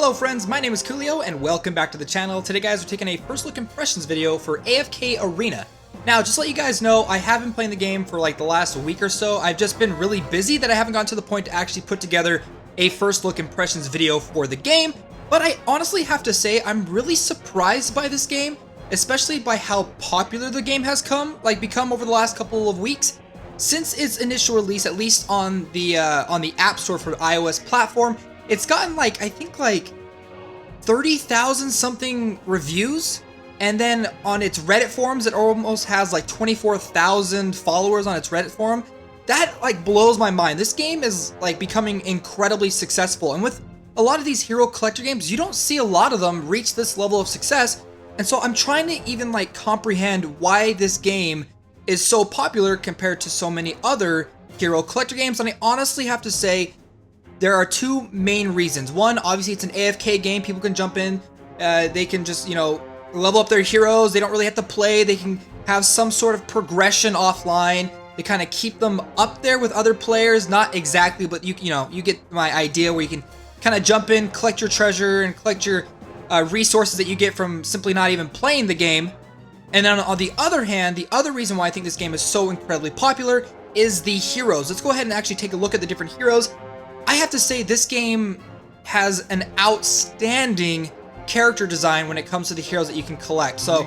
Hello friends, my name is Koolio and welcome back to the channel. Today guys, we're taking a first look impressions video for AFK Arena. Now, just to let you guys know, I have been playing the game for like the last week or so. I've just been really busy that I haven't gotten to the point to actually put together a first look impressions video for the game. But I honestly have to say, I'm really surprised by this game, especially by how popular the game has become over the last couple of weeks. Since its initial release, at least on the App Store for the iOS platform, it's gotten I think 30,000 something reviews, and then on its Reddit forums it almost has like 24,000 followers on its Reddit forum. That blows my mind. This game is becoming incredibly successful, and with a lot of these hero collector games, you don't see a lot of them reach this level of success. And so I'm trying to even comprehend why this game is so popular compared to so many other hero collector games. And I honestly have to say, there are two main reasons. One, obviously it's an AFK game. People can jump in, they can just, level up their heroes. They don't really have to play. They can have some sort of progression offline. They kind of keep them up there with other players. Not exactly, but you get my idea, where you can kind of jump in, collect your treasure, and collect your resources that you get from simply not even playing the game. And then on the other hand, the other reason why I think this game is so incredibly popular is the heroes. Let's go ahead and actually take a look at the different heroes. I have to say, this game has an outstanding character design when it comes to the heroes that you can collect. So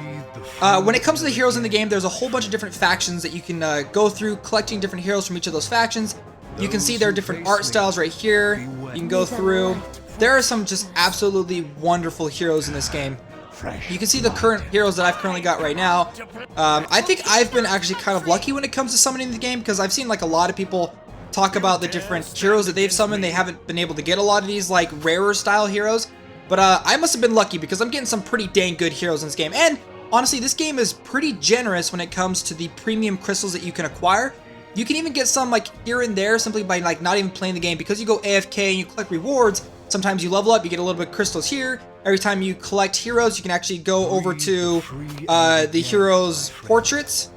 when it comes to the heroes in the game, there's a whole bunch of different factions that you can go through, collecting different heroes from each of those factions. You can see there are different art styles right here. You can go through. There are some just absolutely wonderful heroes in this game. You can see the current heroes that I've currently got right now. I think I've been actually kind of lucky when it comes to summoning the game, because I've seen a lot of people talk about the different heroes that they've summoned. They haven't been able to get a lot of these rarer style heroes, but I must have been lucky, because I'm getting some pretty dang good heroes in this game. And honestly, this game is pretty generous when it comes to the premium crystals that you can acquire. You can even get some here and there simply by not even playing the game, because you go AFK and you collect rewards. Sometimes you level up, you get a little bit of crystals here. Every time you collect heroes, you can actually go over to the heroes' portraits.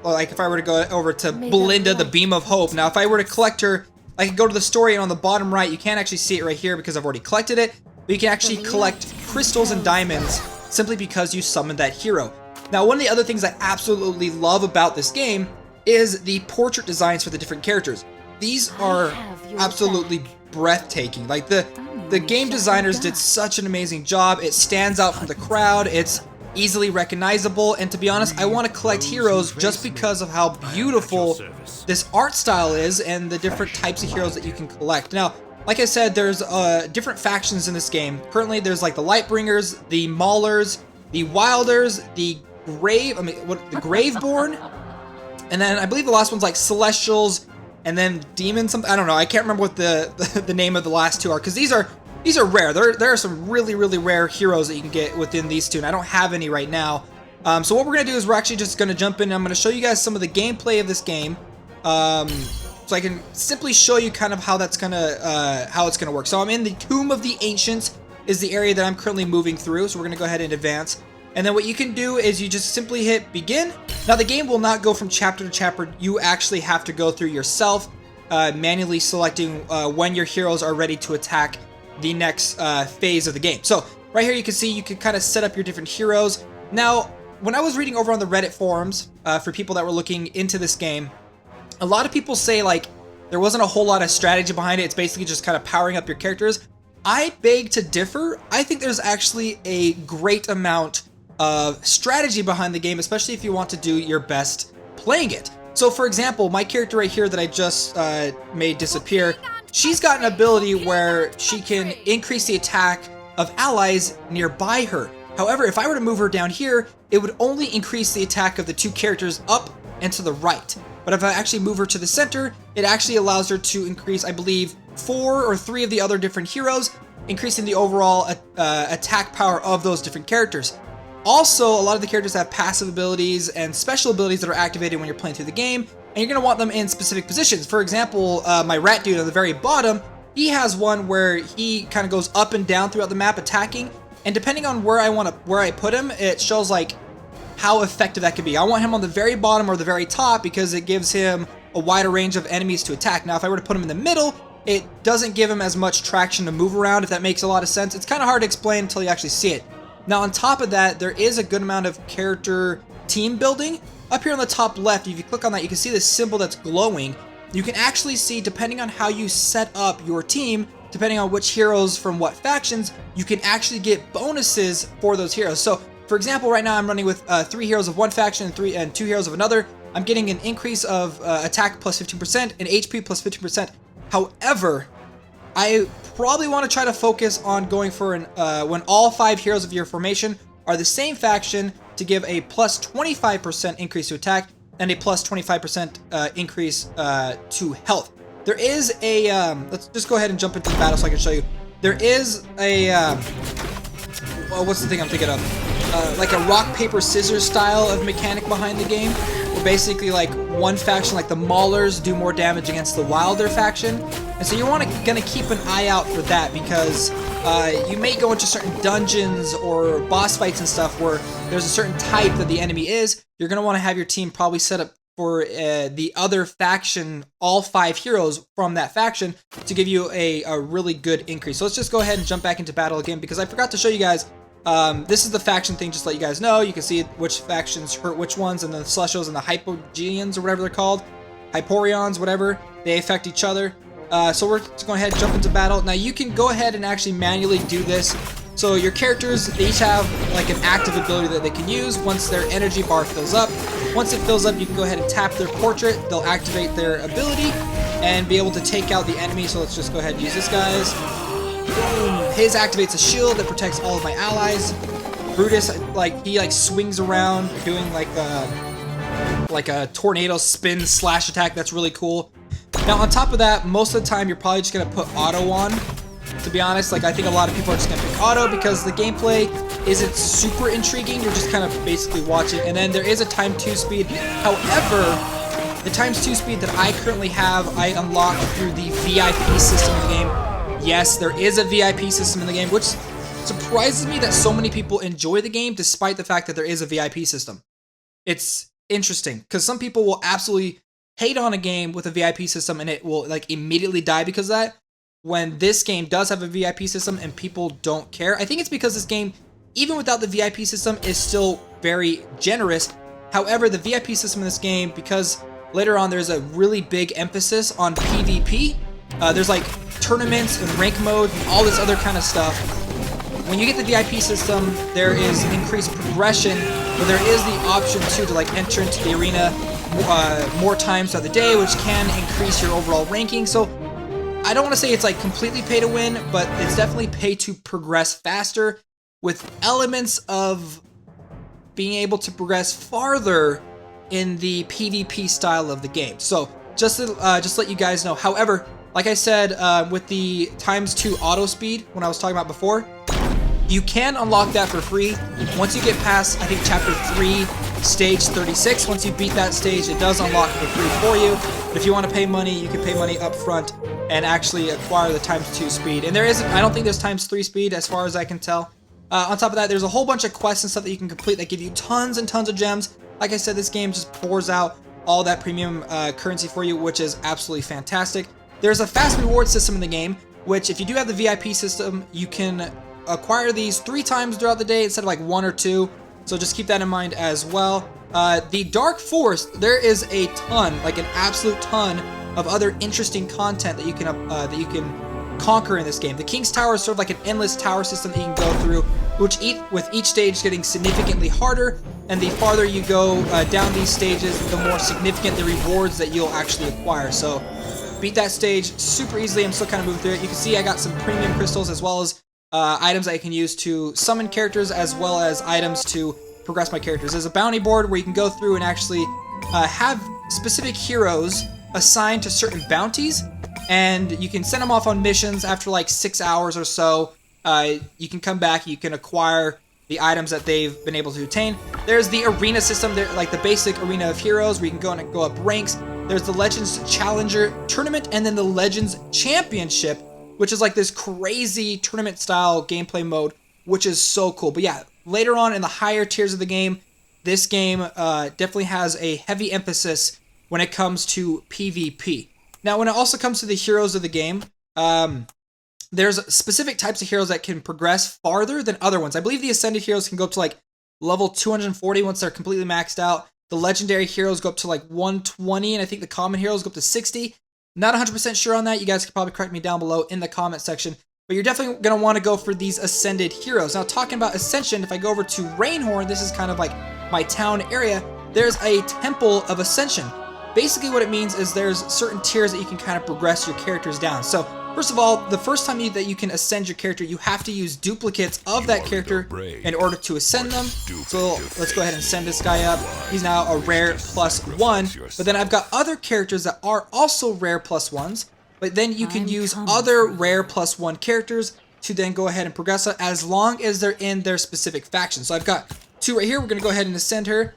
If I were to go over to Belinda, the Beam of Hope. Now, if I were to collect her, I could go to the story, and on the bottom right, you can't actually see it right here because I've already collected it, but you can actually collect crystals and diamonds simply because you summoned that hero. Now, one of the other things I absolutely love about this game is the portrait designs for the different characters. These are absolutely breathtaking. The game designers did such an amazing job. It stands out from the crowd. It's easily recognizable, and to be honest, I want to collect heroes just because of how beautiful this art style is and the different types of heroes that you can collect. Now, like I said, there's different factions in this game. Currently, there's the Lightbringers, the Maulers, the Wilders, the Graveborn, and then I believe the last one's Celestials, and then Demons. I don't know. I can't remember what the name of the last two are, because these are rare. There are some really, really rare heroes that you can get within these two, and I don't have any right now. So what we're going to do is we're actually just going to jump in, and I'm going to show you guys some of the gameplay of this game, so I can simply show you kind of how it's going to work. So I'm in the Tomb of the Ancients is the area that I'm currently moving through, so we're going to go ahead and advance. And then what you can do is you just simply hit begin. Now, the game will not go from chapter to chapter. You actually have to go through yourself, manually selecting when your heroes are ready to attack the next phase of the game. So right here you can see you can kind of set up your different heroes. Now, when I was reading over on the Reddit forums for people that were looking into this game, a lot of people say there wasn't a whole lot of strategy behind it. It's basically just kind of powering up your characters. I beg to differ. I think there's actually a great amount of strategy behind the game, especially if you want to do your best playing it. So for example, my character right here that I just made disappear, she's got an ability where she can increase the attack of allies nearby her. However, if I were to move her down here, it would only increase the attack of the two characters up and to the right. But if I actually move her to the center, it actually allows her to increase, I believe, 4 or 3 of the other different heroes, increasing the overall attack power of those different characters. Also, a lot of the characters have passive abilities and special abilities that are activated when you're playing through the game, and you're going to want them in specific positions. For example, my rat dude on the very bottom, he has one where he kind of goes up and down throughout the map attacking, and depending on where I put him, it shows how effective that could be. I want him on the very bottom or the very top because it gives him a wider range of enemies to attack. Now, if I were to put him in the middle, it doesn't give him as much traction to move around, if that makes a lot of sense. It's kind of hard to explain until you actually see it. Now on top of that, there is a good amount of character team building. Up here on the top left, if you click on that, you can see this symbol that's glowing. You can actually see, depending on how you set up your team, depending on which heroes from what factions, you can actually get bonuses for those heroes. So, for example, right now I'm running with 3 heroes of one faction and 2 heroes of another. I'm getting an increase of attack plus 15% and HP plus 15%. However, I probably want to try to focus on going for an when all 5 heroes of your formation are the same faction, to give a plus 25% increase to attack and a plus 25% increase to health. There is a, let's just go ahead and jump into the battle so I can show you. There is a, well, what's the thing I'm thinking of? Like a rock, paper, scissors style of mechanic behind the game, where basically like one faction, like the Maulers, do more damage against the Wilder faction. And so you're gonna keep an eye out for that, because you may go into certain dungeons or boss fights and stuff where there's a certain type that the enemy is. You're gonna want to have your team probably set up for the other faction, all 5 heroes from that faction, to give you a really good increase. So let's just go ahead and jump back into battle again, because I forgot to show you guys. This is the faction thing, just to let you guys know. You can see which factions hurt which ones, and the Celestials and the Hypogeans, or whatever they're called, Hyporions, whatever, they affect each other. So we're just going ahead and jump into battle. Now you can go ahead and actually manually do this. So your characters, they each have like an active ability that they can use once their energy bar fills up. Once it fills up, you can go ahead and tap their portrait. They'll activate their ability and be able to take out the enemy. So let's just go ahead and use this guy's. Boom. His activates a shield that protects all of my allies. Brutus, he swings around doing like a tornado spin slash attack. That's really cool. Now on top of that, most of the time you're probably just gonna put auto on. To be honest, I think a lot of people are just gonna pick auto because the gameplay isn't super intriguing. You're just kind of basically watching, and then there is a times 2 speed. However, the times 2 speed that I currently have, I unlocked through the VIP system in the game. Yes, there is a VIP system in the game, which surprises me that so many people enjoy the game despite the fact that there is a VIP system. It's interesting, because some people will absolutely hate on a game with a VIP system and it will immediately die because of that, when this game does have a VIP system and people don't care. I think it's because this game, even without the VIP system, is still very generous. However, the VIP system in this game, because later on there's a really big emphasis on PvP, there's tournaments and rank mode and all this other kind of stuff. When you get the VIP system, there is increased progression, but there is the option too to enter into the arena more times throughout the day, which can increase your overall ranking. So I don't want to say it's completely pay to win, but it's definitely pay to progress faster, with elements of being able to progress farther in the PvP style of the game. So just to let you guys know. However, like I said, with the times 2 auto speed, when I was talking about before, you can unlock that for free once you get past, I think, chapter 3, stage 36. Once you beat that stage, it does unlock for free for you. But if you want to pay money, you can pay money up front and actually acquire the times 2 speed. And I don't think there's times 3 speed as far as I can tell. On top of that, there's a whole bunch of quests and stuff that you can complete that give you tons and tons of gems. Like I said, this game just pours out all that premium currency for you, which is absolutely fantastic. There's a fast reward system in the game, which if you do have the VIP system, you can acquire these 3 times throughout the day instead of 1 or 2. So just keep that in mind as well. The Dark Forest, there is a ton, an absolute ton of other interesting content that you can conquer in this game. The King's Tower is sort of an endless tower system that you can go through, which with each stage getting significantly harder, and the farther you go down these stages, the more significant the rewards that you'll actually acquire. So beat that stage super easily. I'm still kind of moving through it. You can see I got some premium crystals as well as items that I can use to summon characters, as well as items to progress my characters. There's a bounty board where you can go through and actually have specific heroes assigned to certain bounties, and you can send them off on missions after 6 hours or so. You can come back, you can acquire the items that they've been able to attain. There's the arena system, the basic arena of heroes, where you can go and go up ranks. There's the Legends Challenger Tournament, and then the Legends Championship, which is this crazy tournament style gameplay mode, which is so cool. But yeah, later on in the higher tiers of the game, this game definitely has a heavy emphasis when it comes to PvP. Now, when it also comes to the heroes of the game, there's specific types of heroes that can progress farther than other ones. I believe the Ascended heroes can go up to like level 240 once they're completely maxed out. The Legendary heroes go up to like 120, and I think the Common heroes go up to 60. Not 100% sure on that. You guys can probably correct me down below in the comment section. But you're definitely going to want to go for these Ascended heroes. Now, talking about Ascension, if I go over to Rainhorn, this is kind of like my town area, there's a Temple of Ascension. Basically what it means is there's certain tiers that you can kind of progress your characters down. So, first of all, the first time that you can ascend your character, you have to use duplicates of that character in order to ascend them. So let's go ahead and send this guy up. He's now a rare +1. But then I've got other characters that are also rare +1s. But then you can use other rare +1 characters to then go ahead and progress it as long as they're in their specific faction. So I've got 2 right here. We're going to go ahead and ascend her.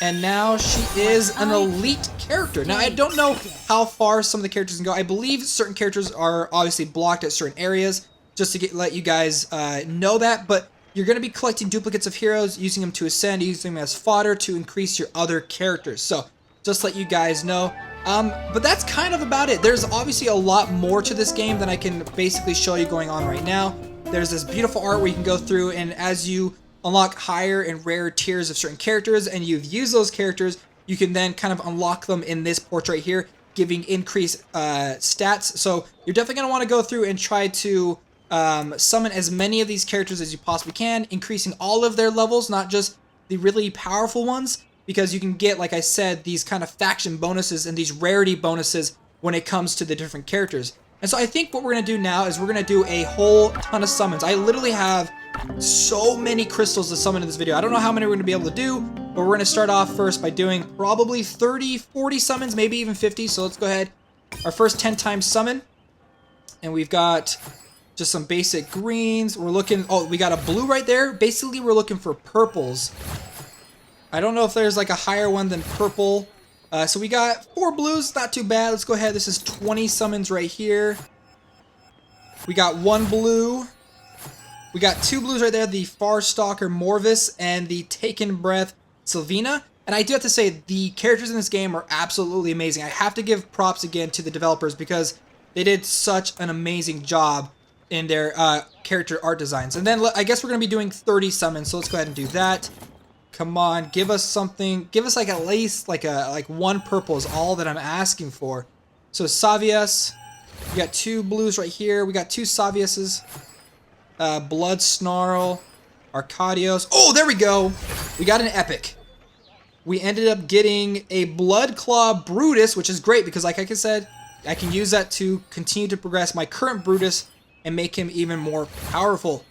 And now she is an elite character. Now, I don't know how far some of the characters can go. I believe certain characters are obviously blocked at certain areas, just to let you guys know that. But you're going to be collecting duplicates of heroes, using them to ascend, using them as fodder to increase your other characters. So, just let you guys know. But that's kind of about it. There's obviously a lot more to this game than I can basically show you going on right now. There's this beautiful art where you can go through, and as you unlock higher and rarer tiers of certain characters, and you've used those characters, you can then kind of unlock them in this portrait right here, giving increased stats. So you're definitely going to want to go through and try to summon as many of these characters as you possibly can, increasing all of their levels, not just the really powerful ones, because you can get, like I said, these kind of faction bonuses and these rarity bonuses when it comes to the different characters. And so I think what we're going to do now is we're going to do a whole ton of summons. I literally have so many crystals to summon in this video. I don't know how many we're going to be able to do, but we're going to start off first by doing probably 30, 40 summons, maybe even 50. So let's go ahead. Our first 10 times summon. And we've got just some basic greens. We're looking, oh, we got a blue right there. Basically, we're looking for purples. I don't know if there's like a higher one than purple. So we got 4 blues, not too bad. Let's go ahead. This is 20 summons right here. We got 1 blue. We got 2 blues right there, the Farstalker Morvis and the Taken Breath Sylvina. And I do have to say, the characters in this game are absolutely amazing. I have to give props again to the developers because they did such an amazing job in their character art designs. And then I guess we're going to be doing 30 summons, so let's go ahead and do that. Come on, give us something. Give us like at least like 1 purple is all that I'm asking for. So Savias, we got 2 blues right here. We got 2 Saviases. Blood Snarl, Arcadios. Oh, there we go. We got an epic. We ended up getting a Blood Claw Brutus, which is great because, like I said, I can use that to continue to progress my current Brutus and make him even more powerful.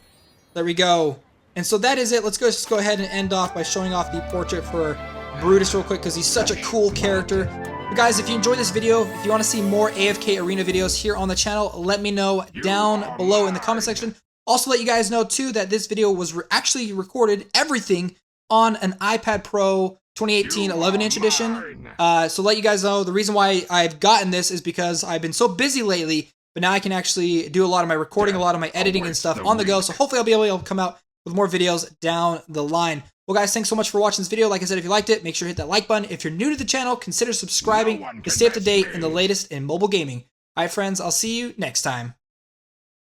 There we go. And so that is it. Let's just go ahead and end off by showing off the portrait for Brutus real quick because he's such a cool character. But guys, if you enjoyed this video, if you want to see more AFK Arena videos here on the channel, let me know down below in the comment section. Also let you guys know too that this video was actually recorded everything on an iPad Pro 2018 11-inch edition. So let you guys know the reason why I've gotten this is because I've been so busy lately, but now I can actually do a lot of my recording, a lot of my editing and stuff on the go. So hopefully I'll be able to come out with more videos down the line. Well guys, thanks so much for watching this video. Like I said, if you liked it, make sure to hit that like button. If you're new to the channel, consider subscribing to stay up to date in the latest in mobile gaming. Alright friends, I'll see you next time.